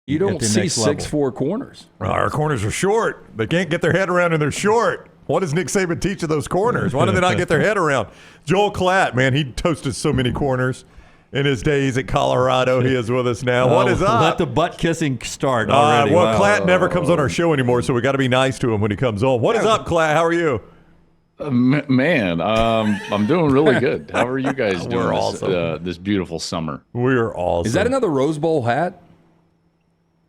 You don't at the see next level. 6'4" corners. Our corners are short. They can't get their head around, and they're short. What does Nick Saban teach of those corners? Why do they not get their head around? Joel Klatt, man, he toasted so many corners in his days at Colorado. He is with us now. What is up? Let the butt kissing start already. Well, Wow. Klatt never comes on our show anymore, so we got to be nice to him when he comes on. What is up, Klatt? How are you? Man, I'm doing really good. How are you guys doing We're awesome. this beautiful summer? We're awesome. Is that another Rose Bowl hat?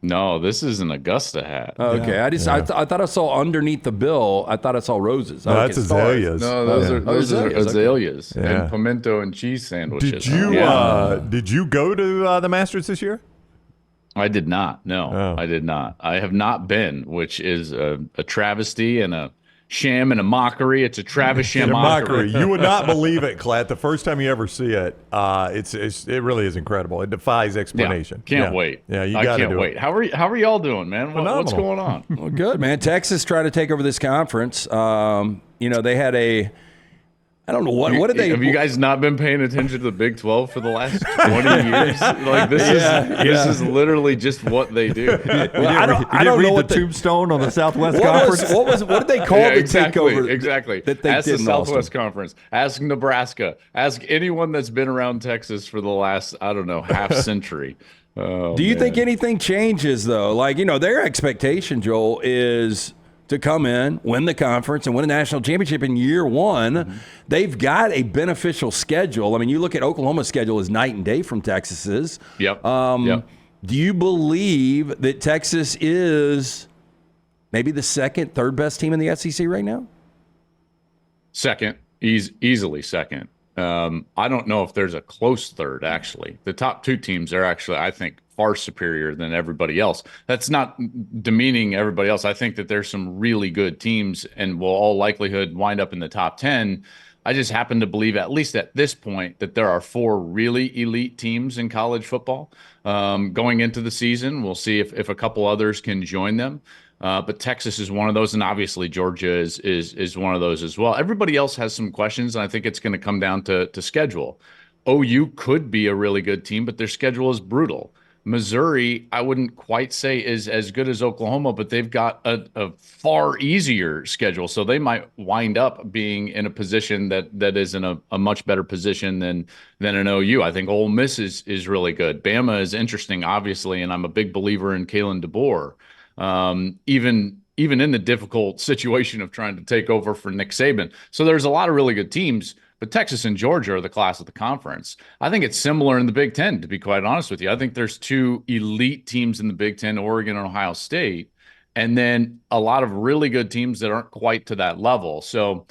No, this is an Augusta hat. Okay, I thought I saw underneath the bill. I thought I saw roses. No, Okay, that's stars. azaleas. No, those Yeah. are those are azaleas, okay. azaleas Yeah. and pimento and cheese sandwiches. Did you go to the Masters this year? I did not. No, Oh. I did not. I have not been, which is a travesty and a sham and a mockery. It's a Travis sham mockery. You would not believe it, Klatt. The first time you ever see it, it really is incredible. It defies explanation. Can't wait. Yeah, you I got to can't do wait. it. How are y'all doing, man? What's Phenomenal. going on? Well, good, man. Texas tried to take over this conference. They had I don't know what did they. Have you guys not been paying attention to the Big 12 for the last 20 years? Like this is literally just what they do. I don't know what the tombstone on the Southwest what Conference. what did they call the takeover? Exactly. That they Ask did the in Southwest Austin? Conference. Ask Nebraska. Ask anyone that's been around Texas for the last, I don't know, half century. Oh, Do you think man. anything changes though? Like their expectation, Joel, is to come in, win the conference, and win a national championship in year one. Mm-hmm. They've got a beneficial schedule. I mean, you look at Oklahoma's schedule is night and day from Texas's. Yep. Do you believe that Texas is maybe the second, third best team in the SEC right now? Second, easily second. I don't know if there's a close third, actually. The top two teams are actually, I think, far superior than everybody else. That's not demeaning everybody else. I think that there's some really good teams and will all likelihood wind up in the top 10. I just happen to believe, at least at this point, that there are 4 really elite teams in college football going into the season. We'll see if a couple others can join them. But Texas is one of those, and obviously Georgia is one of those as well. Everybody else has some questions, and I think it's going to come down to schedule. OU could be a really good team, but their schedule is brutal. Missouri, I wouldn't quite say is as good as Oklahoma, but they've got a far easier schedule. So they might wind up being in a position that is in a much better position than an OU. I think Ole Miss is really good. Bama is interesting, obviously, and I'm a big believer in Kalen DeBoer. Even in the difficult situation of trying to take over for Nick Saban. So there's a lot of really good teams, but Texas and Georgia are the class of the conference. I think it's similar in the Big Ten, to be quite honest with you. I think there's 2 elite teams in the Big Ten, Oregon and Ohio State, and then a lot of really good teams that aren't quite to that level. So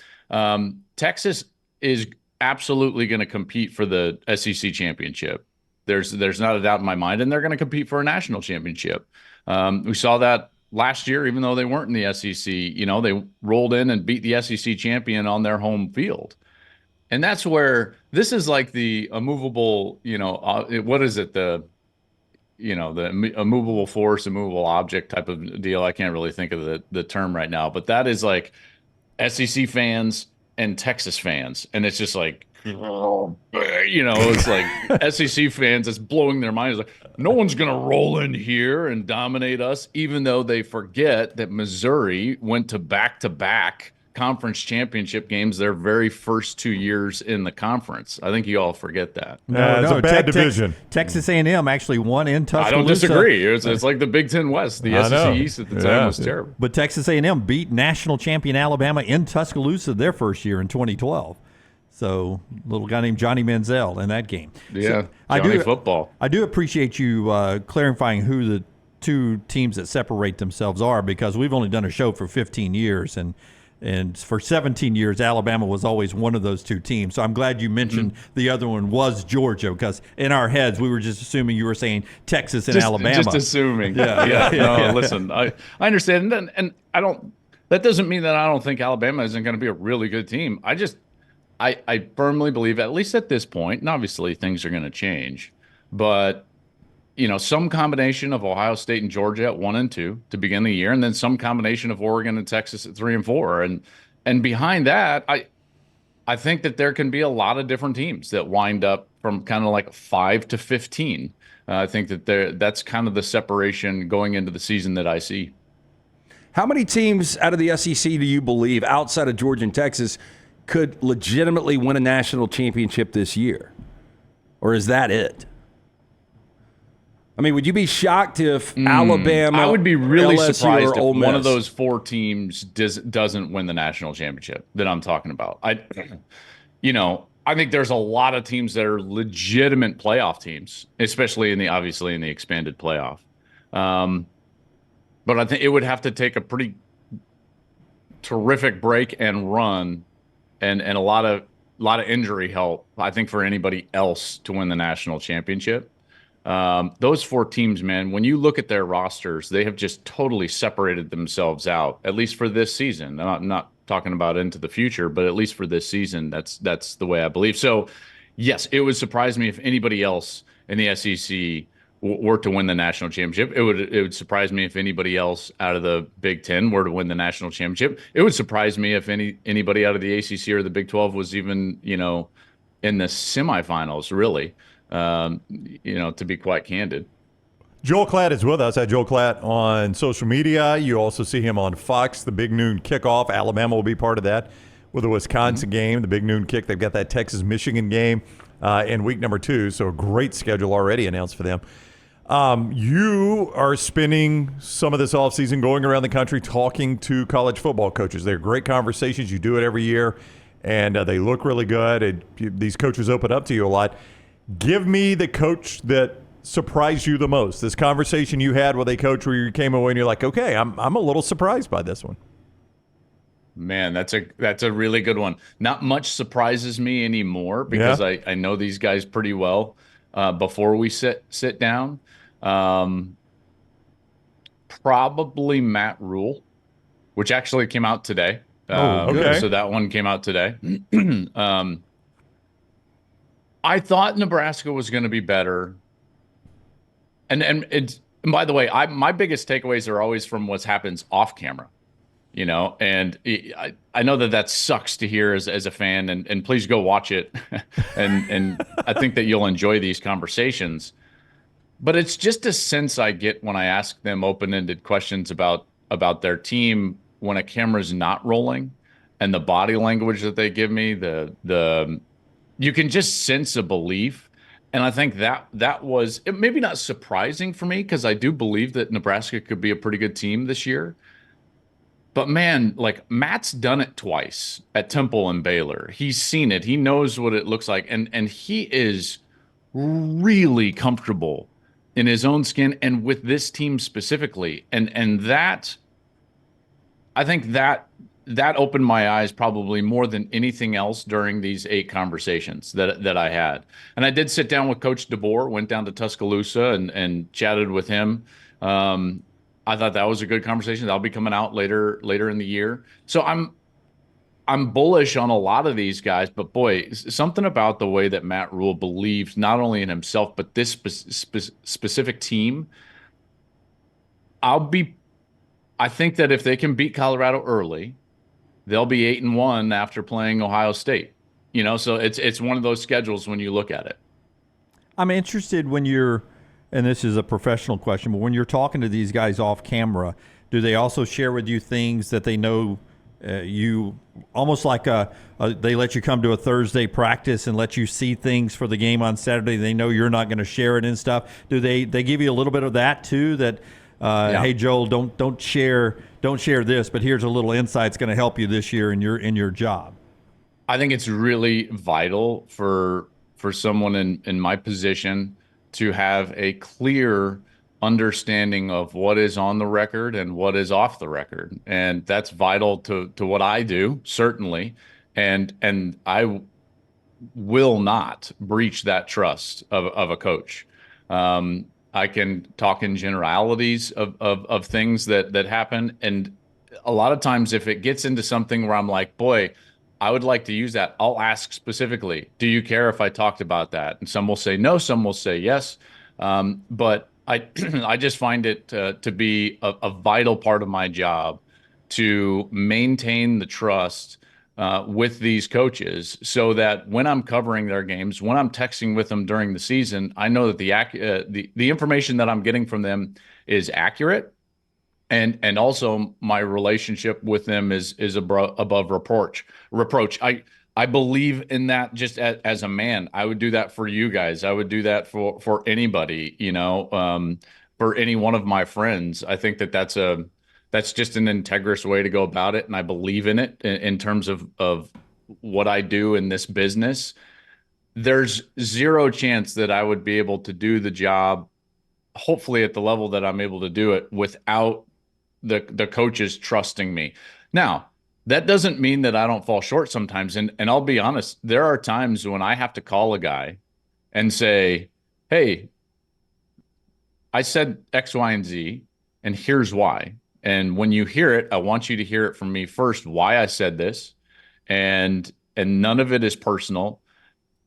Texas is absolutely going to compete for the SEC championship. There's not a doubt in my mind, and they're going to compete for a national championship. We saw that last year, even though they weren't in the SEC. They rolled in and beat the SEC champion on their home field. And that's where this is like the immovable, what is it? The immovable force, immovable object type of deal. I can't really think of the term right now, but that is like SEC fans and Texas fans. And it's just like, it's like SEC fans, it's blowing their minds. Like, no one's going to roll in here and dominate us, even though they forget that Missouri went to back-to-back conference championship games their very first 2 years in the conference. I think you all forget that. It's a bad division. Texas A&M actually won in Tuscaloosa. I don't disagree. It's like the Big Ten West. The SEC East at the time was terrible. But Texas A&M beat national champion Alabama in Tuscaloosa their first year in 2012. So, little guy named Johnny Manziel in that game. Yeah, so, Johnny football. I do appreciate you clarifying who the 2 teams that separate themselves are, because we've only done a show for 15 years, and for 17 years, Alabama was always one of those 2 teams. So I'm glad you mentioned the other one was Georgia, because in our heads, we were just assuming you were saying Texas and Alabama. Just assuming. No, listen, I understand. And I don't, that doesn't mean that I don't think Alabama isn't going to be a really good team. I firmly believe, at least at this point, and obviously things are going to change, but some combination of Ohio State and Georgia at 1 and 2 to begin the year, and then some combination of Oregon and Texas at 3 and 4, and behind that, I think that there can be a lot of different teams that wind up from kind of like 5 to 15. I think that that's kind of the separation going into the season that I see. How many teams out of the SEC do you believe, outside of Georgia and Texas, could legitimately win a national championship this year? Or is that it? I mean, would you be shocked if Alabama, I would be really LSU, surprised or Ole if one of Miss? those 4 teams doesn't win the national championship that I'm talking about. I think there's a lot of teams that are legitimate playoff teams, especially obviously in the expanded playoff. But I think it would have to take a pretty terrific break and run, and a lot of injury help, I think, for anybody else to win the national championship. Those 4 teams, man, when you look at their rosters, they have just totally separated themselves out, at least for this season. I'm not talking about into the future, but at least for this season, that's the way I believe. So, yes, it would surprise me if anybody else in the SEC were to win the national championship. It would surprise me if anybody else out of the Big Ten were to win the national championship. It would surprise me if anybody out of the ACC or the Big 12 was even, in the semifinals, really. To be quite candid. Joel Klatt is with us at Joel Klatt on social media. You also see him on Fox, the Big Noon Kickoff. Alabama will be part of that with the Wisconsin game, the Big Noon Kick. They've got that Texas-Michigan game in week number 2, so a great schedule already announced for them. You are spending some of this offseason going around the country talking to college football coaches. They're great conversations. You do it every year, and they look really good. These coaches open up to you a lot. Give me the coach that surprised you the most. This conversation you had with a coach where you came away and you're like, okay, I'm a little surprised by this one. Man, that's a really good one. Not much surprises me anymore because I know these guys pretty well before we sit down. Probably Matt Rule, which actually came out today. Okay. So that one came out today. I thought Nebraska was going to be better. And by the way, my biggest takeaways are always from what happens off camera, and I know that sucks to hear as a fan, and please go watch it. and I think that you'll enjoy these conversations, but it's just a sense I get when I ask them open-ended questions about their team when a camera's not rolling, and the body language that they give me, you can just sense a belief. And I think that was maybe not surprising for me because I do believe that Nebraska could be a pretty good team this year. But man, like Matt's done it twice at Temple and Baylor. He's seen it. He knows what it looks like. And he is really comfortable in his own skin and with this team specifically. And that, I think that opened my eyes probably more than anything else during these 8 conversations that I had. And I did sit down with Coach DeBoer, went down to Tuscaloosa and chatted with him. I thought that was a good conversation. That'll be coming out later in the year. So I'm bullish on a lot of these guys, but boy, something about the way that Matt Rule believes not only in himself, but this specific team. I think that if they can beat Colorado early, they'll be 8-1 after playing Ohio State. So it's one of those schedules when you look at it. I'm interested when you're, and this is a professional question, but when you're talking to these guys off camera, do they also share with you things that they know you, almost like they let you come to a Thursday practice and let you see things for the game on Saturday? They know you're not going to share it and stuff. Do they give you a little bit of that too? That hey, Joel, don't share this, but here's a little insight that's going to help you this year in your job. I think it's really vital for someone in my position to have a clear understanding of what is on the record and what is off the record. And that's vital to what I do, certainly. And I will not breach that trust of a coach. I can talk in generalities of things that happen. And a lot of times if it gets into something where I'm like, boy, I would like to use that, I'll ask specifically, do you care if I talked about that? And some will say no, some will say yes. But I just find it to be a vital part of my job to maintain the trust with these coaches, so that when I'm covering their games, when I'm texting with them during the season, I know that the information that I'm getting from them is accurate, and also my relationship with them is above reproach. I believe in that just as a man. I would do that for you guys. I would do that for anybody, for any one of my friends. I think that that's just an integrous way to go about it, and I believe in it in terms of what I do in this business. There's zero chance that I would be able to do the job, hopefully at the level that I'm able to do it, without the coaches trusting me. Now, that doesn't mean that I don't fall short sometimes. And I'll be honest, there are times when I have to call a guy and say, hey, I said X, Y, and Z, and here's why. And when you hear it, I want you to hear it from me first, why I said this. And none of it is personal.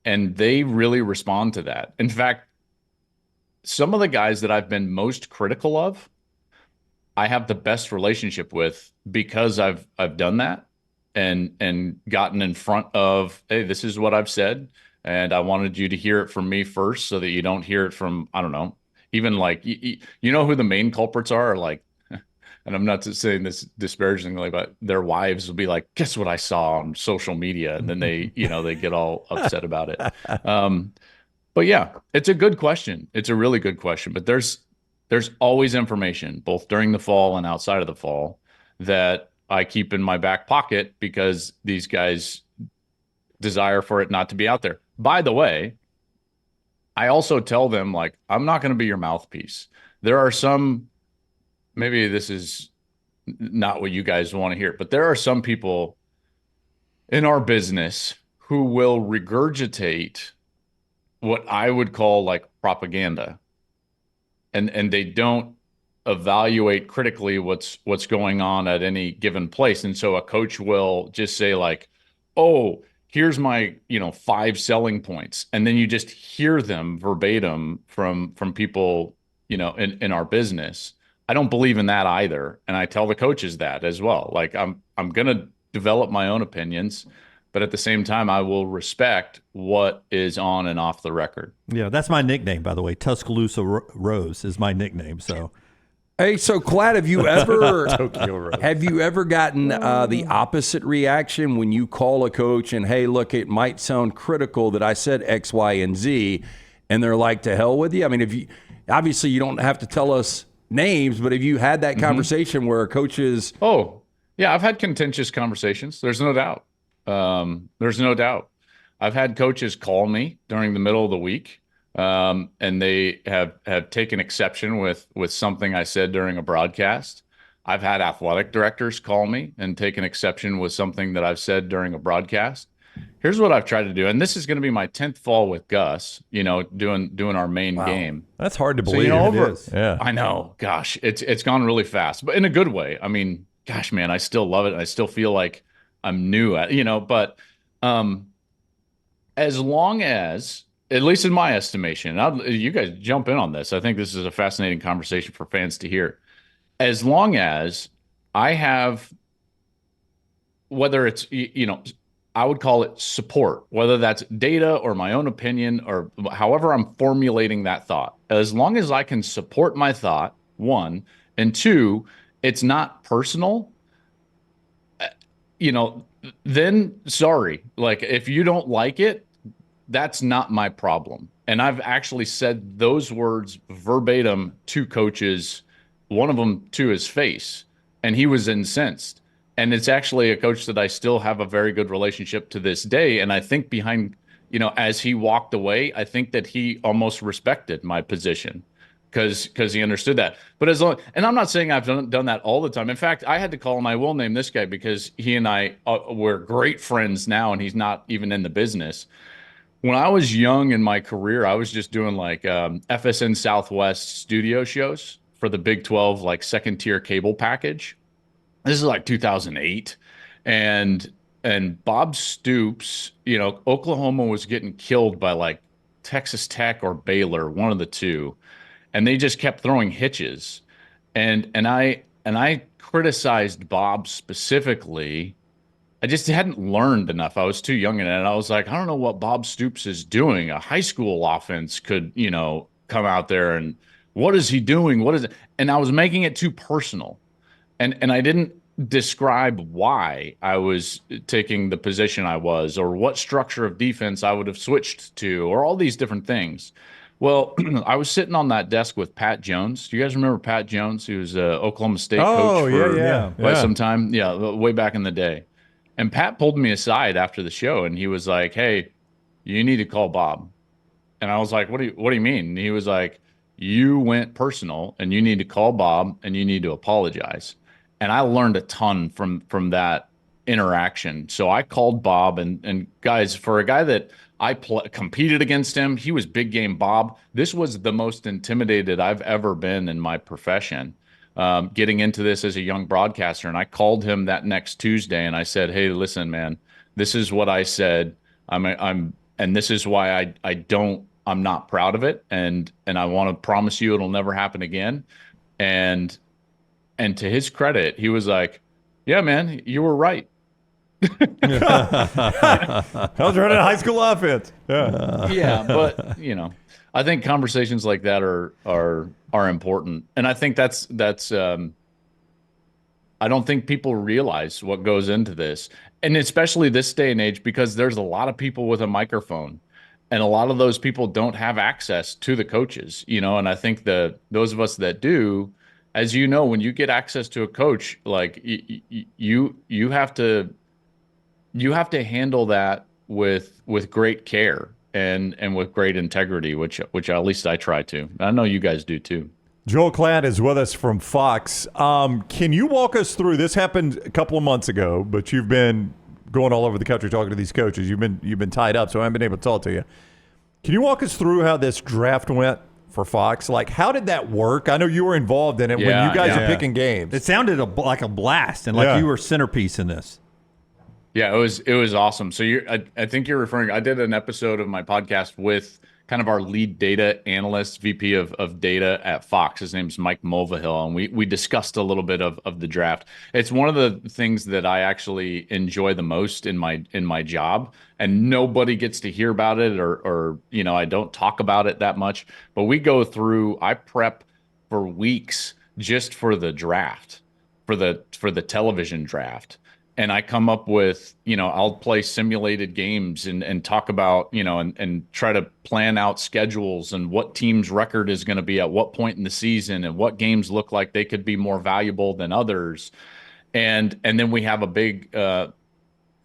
And they really respond to that. In fact, some of the guys that I've been most critical of, I have the best relationship with, because I've done that and gotten in front of, hey, this is what I've said, and I wanted you to hear it from me first, so that you don't hear it from, I don't know, even like who the main culprits are, like, and I'm not just saying this disparagingly, but their wives will be like, guess what I saw on social media, and then they they get all upset about it. But yeah, it's a good question. It's a really good question. But there's always information, both during the fall and outside of the fall, that I keep in my back pocket, because these guys desire for it not to be out there. By the way, I also tell them, like, I'm not going to be your mouthpiece. There are some, maybe this is not what you guys want to hear, but there are some people in our business who will regurgitate what I would call like propaganda, and they don't evaluate critically what's going on at any given place. And so a coach will just say, like, oh, here's my 5 selling points, and then you just hear them verbatim from people in our business. I don't believe in that either, and I tell the coaches that as well. Like, I'm gonna develop my own opinions, but at the same time, I will respect what is on and off the record. Yeah, that's my nickname, by the way. Tuscaloosa Rose is my nickname. So, hey, so Klatt, have you ever Tokyo Rose. have you ever gotten the opposite reaction when you call a coach and, hey, look, it might sound critical that I said X, Y, and Z, and they're like, to hell with you? I mean, obviously you don't have to tell us names, but have you had that conversation where a coach is? Oh, yeah, I've had contentious conversations. There's no doubt. There's no doubt. I've had coaches call me during the middle of the week, and they have taken exception with something I said during a broadcast. I've had athletic directors call me and take an exception with something that I've said during a broadcast. Here's what I've tried to do, and this is going to be my 10th fall with Gus, doing our main game. That's hard to So, believe. over, It is. Yeah. I know, gosh, it's gone really fast, but in a good way. I mean, gosh, man, I still love it. And I still feel like I'm new at, but as long as, at least in my estimation, you guys jump in on this. I think this is a fascinating conversation for fans to hear. As long as I have, whether it's, I would call it support, whether that's data or my own opinion or however I'm formulating that thought. As long as I can support my thought, one, and two, it's not personal, then sorry. Like, if you don't like it, that's not my problem. And I've actually said those words verbatim to coaches, one of them to his face, and he was incensed. And it's actually a coach that I still have a very good relationship to this day. And I think behind, as he walked away, I think that he almost respected my position because he understood that. But and I'm not saying I've done that all the time. In fact, I had to call him, I will name this guy because he and I we're great friends now, and he's not even in the business. When I was young in my career, I was just doing like FSN Southwest studio shows for the Big 12, like second tier cable package. This is like 2008, and Bob Stoops, Oklahoma was getting killed by like Texas Tech or Baylor, one of the two, and they just kept throwing hitches, and I criticized Bob specifically I just hadn't learned enough. I was too young in it. And I was like, I don't know what Bob Stoops is doing. A high school offense could, come out there and what is he doing? What is it? And I was making it too personal. And I didn't describe why I was taking the position I was or what structure of defense I would have switched to or all these different things. Well, I was sitting on that desk with Pat Jones. Do you guys remember Pat Jones? He was a Oklahoma State coach for quite some time. Yeah, way back in the day. And Pat pulled me aside after the show and he was like, "Hey, you need to call Bob." And I was like, what do you mean?" And he was like, "You went personal and you need to call Bob and you need to apologize." And I learned a ton from that interaction. So I called Bob and guys, for a guy that competed against him, he was big game Bob. This was the most intimidated I've ever been in my profession. Getting into this as a young broadcaster. And I called him that next Tuesday and I said, "Hey, listen, man, this is what I said. And this is why I'm not proud of it. And I want to promise you it'll never happen again." And to his credit, he was like, "Yeah, man, you were right." I was running a high school offense. Yeah. Yeah, but I think conversations like that are important, and I think that's I don't think people realize what goes into this, and especially this day and age, because there's a lot of people with a microphone, and a lot of those people don't have access to the coaches, and I think those of us that do, as you know, when you get access to a coach, like you have to handle that with great care and with great integrity, which at least I try to. I know you guys do too. Joel Klatt is with us from Fox. Can you walk us through? This happened a couple of months ago, but you've been going all over the country talking to these coaches. You've been tied up, so I haven't been able to talk to you. Can you walk us through how this draft went for Fox? Like, how did that work? I know you were involved in it when you guys are picking games. It sounded like a blast, and like you were centerpiece in this. Yeah, it was awesome. So I think you're referring. I did an episode of my podcast with kind of our lead data analyst, VP of data at Fox. His name's Mike Mulvihill, and we discussed a little bit of the draft. It's one of the things that I actually enjoy the most in my job, and nobody gets to hear about it, or I don't talk about it that much. But we go through. I prep for weeks just for the draft, for the television draft. And I come up with, I'll play simulated games and talk about, and try to plan out schedules and what team's record is going to be at what point in the season and what games look like they could be more valuable than others. And then we have a big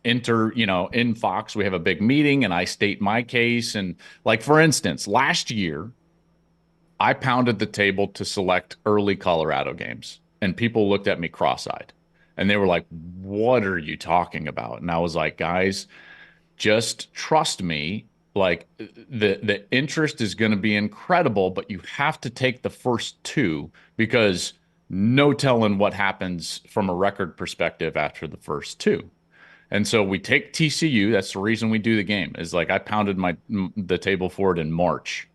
in Fox, we have a big meeting and I state my case. And like, for instance, last year, I pounded the table to select early Colorado games and people looked at me cross-eyed. And they were like, "What are you talking about?" And I was like, "Guys, just trust me. Like the interest is going to be incredible, but you have to take the first two because no telling what happens from a record perspective after the first two." And so we take TCU. That's the reason we do the game. Is like I pounded the table for it in March,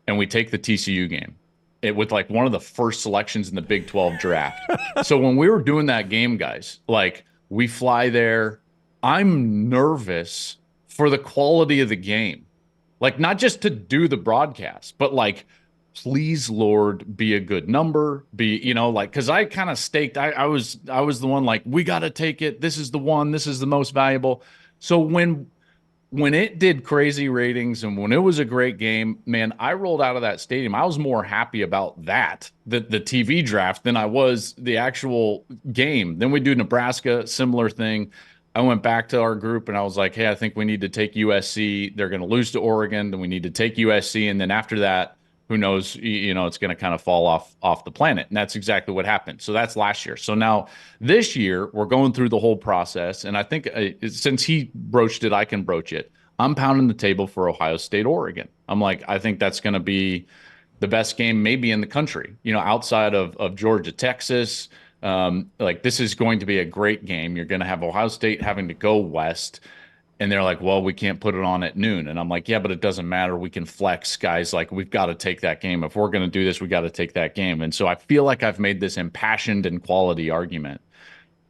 and we take the TCU game. With like one of the first selections in the Big 12 draft. So when we were doing that game, guys, like we fly there, I'm nervous for the quality of the game. Like not just to do the broadcast, but like, please, Lord, be a good number, because I kind of staked, I was the one like, we got to take it. This is the one, this is the most valuable. So when it did crazy ratings and when it was a great game, man, I rolled out of that stadium. I was more happy about that, the TV draft, than I was the actual game. Then we do Nebraska, similar thing. I went back to our group and I was like, "Hey, I think we need to take USC. They're going to lose to Oregon. Then we need to take USC. And then after that, who knows, it's going to kind of fall off the planet." And that's exactly what happened. So that's last year. So now this year, we're going through the whole process. And I think since he broached it, I can broach it. I'm pounding the table for Ohio State, Oregon. I'm like, I think that's going to be the best game maybe in the country, outside of Georgia, Texas. Like this is going to be a great game. You're going to have Ohio State having to go west. And they're like, "Well, we can't put it on at noon." And I'm like, "Yeah, but it doesn't matter. We can flex, guys. Like, we've got to take that game. If we're going to do this, we got to take that game." And so I feel like I've made this impassioned and quality argument.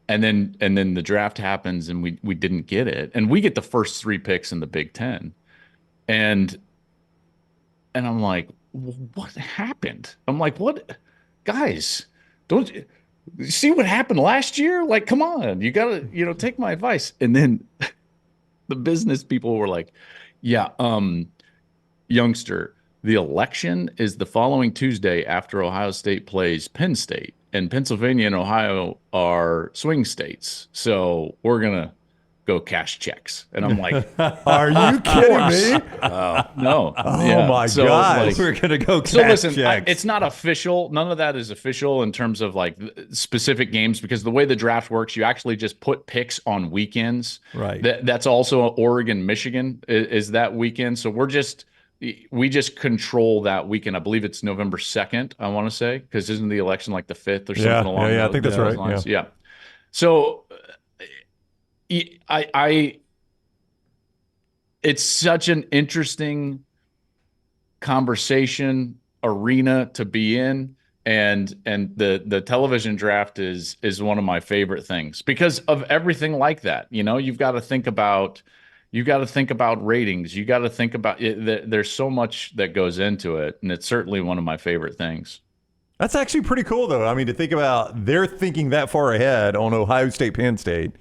And then the draft happens and we didn't get it. And we get the first 3 picks in the Big Ten. And I'm like, what happened? I'm like, what, guys, don't you see what happened last year? Like, come on, you gotta, take my advice. And then the business people were like, yeah, youngster, the election is the following Tuesday after Ohio State plays Penn State, and Pennsylvania and Ohio are swing states. So we're gonna go cash checks. And I'm like, are you kidding me? no. Oh my gosh. We're gonna go So cash listen, checks. it's not official. None of that is official in terms of like specific games, because the way the draft works, you actually just put picks on weekends. Right. That's also Oregon, Michigan is that weekend. So we just control that weekend. I believe it's November 2nd, I want to say, because isn't the election like the 5th or something along I think that's those right. lines? Yeah. So it's such an interesting conversation arena to be in, and the television draft is one of my favorite things because of everything like that. You've got to think about ratings. You got to think about it. There's so much that goes into it, and it's certainly one of my favorite things. That's actually pretty cool, though. I mean, to think about they're thinking that far ahead on Ohio State, Penn State,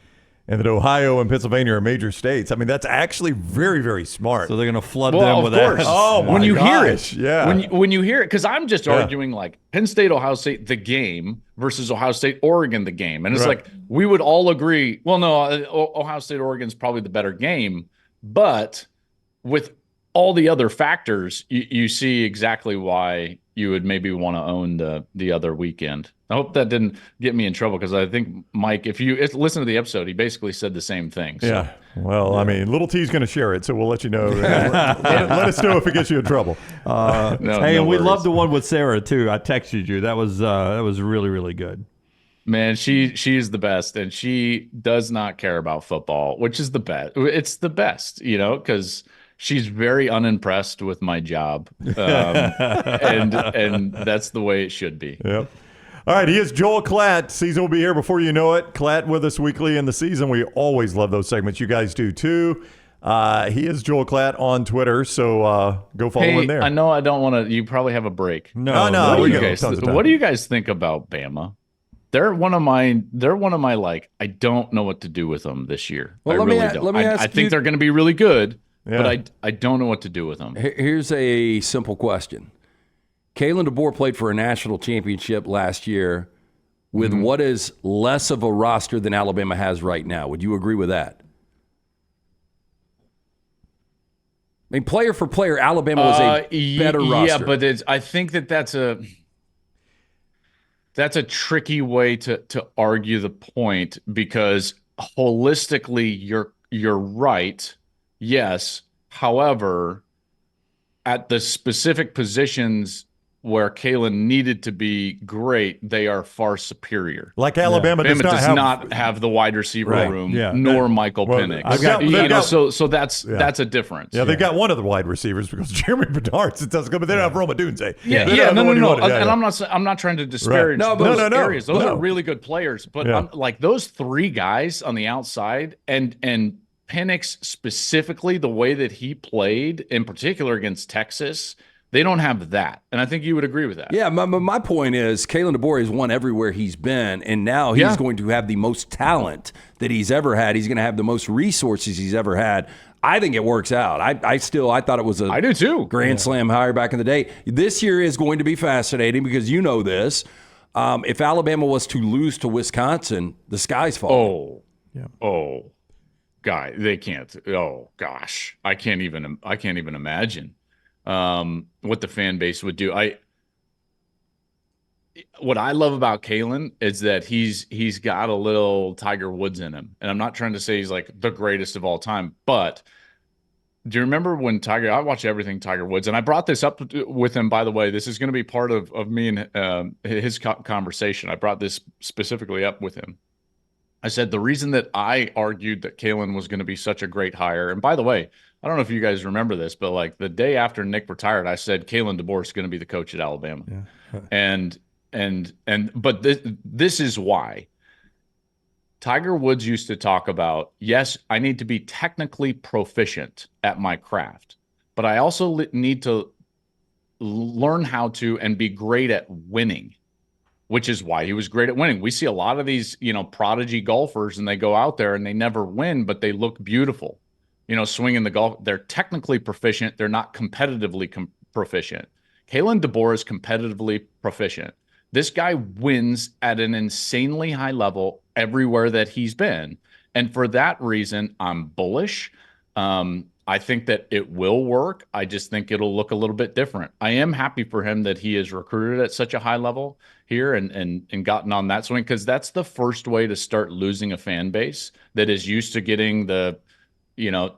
and that Ohio and Pennsylvania are major states. I mean, that's actually very, very smart. So they're going to flood them with course. ads. Oh, my when you gosh. hear it, Yeah. when you hear it, because I'm just arguing like Penn State, Ohio State, the game versus Ohio State, Oregon, the game, and it's Right. like we would all agree. Well, no, Ohio State, Oregon's probably the better game, but with all the other factors, you see exactly why you would maybe want to own the other weekend. I hope that didn't get me in trouble, because I think Mike, if you listen to the episode, he basically said the same thing. So. Yeah. Well, I mean, Little T's going to share it, so we'll let you know. let us know if it gets you in trouble. Hey, no and we worries. love the one with Sarah too. I texted you. That was really, really good. Man, she is the best, and she does not care about football, which is the best. It's the best, because she's very unimpressed with my job, and that's the way it should be. Yep. All right, he is Joel Klatt. Season will be here before you know it. Klatt with us weekly in the season. We always love those segments. You guys do too. He is Joel Klatt on Twitter, so go follow him there. I know I don't want to. You probably have a break. No, What we do you got guys? tons of time. What do you guys think about Bama? They're one of my like. I don't know what to do with them this year. Well, I let me really a- don't. let me ask I think you- they're going to be really good, Yeah. but I don't know what to do with them. Here's a simple question. Kalen DeBoer played for a national championship last year with what is less of a roster than Alabama has right now. Would you agree with that? I mean, player for player, Alabama was a better roster. Yeah, but I think that's a tricky way to argue the point, because holistically you're right. Yes. However, at the specific positions where Kalen needed to be great, they are far superior. Like Alabama Bama does not have the wide receiver Right. room, Yeah. nor Michael Well, Penix. they've got- So that's a difference. Yeah, they've got one of the wide receivers because Jeremy Bedard's it doesn't go, but they don't have Roma Dunze. Yeah, They don't yeah, have the no. one you wanted. Yeah, And yeah. I'm not trying to disparage No, but- those No. areas. Those No. are really good players, but Yeah. like those 3 guys on the outside, and Penix specifically, the way that he played, in particular against Texas, they don't have that. And I think you would agree with that. Yeah, my point is Kalen DeBoer has won everywhere he's been, and now he's going to have the most talent that he's ever had. He's going to have the most resources he's ever had. I think it works out. I thought it was I do too. Grand Slam hire back in the day. This year is going to be fascinating because you know this. If Alabama was to lose to Wisconsin, the sky's falling. Oh, guy, they can't. Oh gosh, I can't even imagine what the fan base would do. What I love about Kalen is that he's got a little Tiger Woods in him, and I'm not trying to say he's like the greatest of all time, but do you remember when I watch everything Tiger Woods, and I brought this up with him, by the way. This is going to be part of me and his conversation. I brought this specifically up with him. I said the reason that I argued that Kalen was going to be such a great hire, and by the way, I don't know if you guys remember this, but like the day after Nick retired, I said Kalen DeBoer is going to be the coach at Alabama. Yeah. But this is why. Tiger Woods used to talk about, yes, I need to be technically proficient at my craft, but I also need to learn how to and be great at winning, which is why he was great at winning. We see a lot of these, prodigy golfers, and they go out there and they never win, but they look beautiful, swinging the golf. They're technically proficient. They're not competitively proficient. Kalen DeBoer is competitively proficient. This guy wins at an insanely high level everywhere that he's been. And for that reason, I'm bullish. I think that it will work. I just think it'll look a little bit different. I am happy for him that he is recruited at such a high level here and gotten on that swing, because that's the first way to start losing a fan base that is used to getting the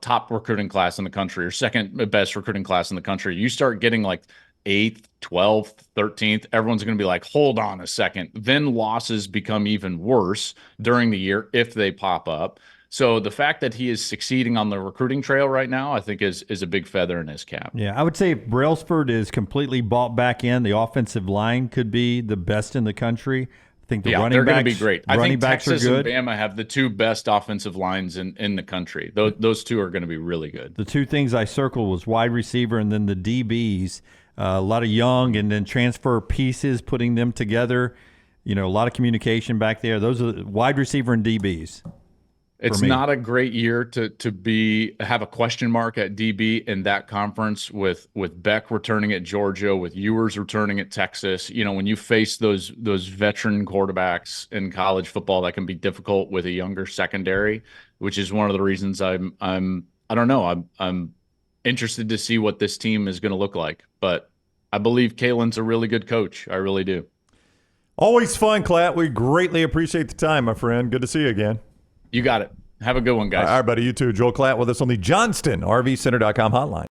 top recruiting class in the country or second best recruiting class in the country. You start getting like 8th, 12th, 13th, everyone's going to be like, hold on a second. Then losses become even worse during the year if they pop up. So the fact that he is succeeding on the recruiting trail right now, I think is a big feather in his cap. Yeah, I would say if Brailsford is completely bought back in, the offensive line could be the best in the country. I think the running they're backs going to be great. I think backs Texas are good. and Bama have the two best offensive lines in the country. Those two are going to be really good. The two things I circled was wide receiver and then the DBs. A lot of young and then transfer pieces, putting them together. A lot of communication back there. Those are wide receiver and DBs. It's not a great year to have a question mark at DB in that conference with Beck returning at Georgia, with Ewers returning at Texas. When you face those veteran quarterbacks in college football, that can be difficult with a younger secondary, which is one of the reasons I'm interested to see what this team is going to look like. But I believe Kalen's a really good coach. I really do. Always fun, Klatt. We greatly appreciate the time, my friend. Good to see you again. You got it. Have a good one, guys. All right, buddy. You too. Joel Klatt with us on the Johnston RVCenter.com hotline.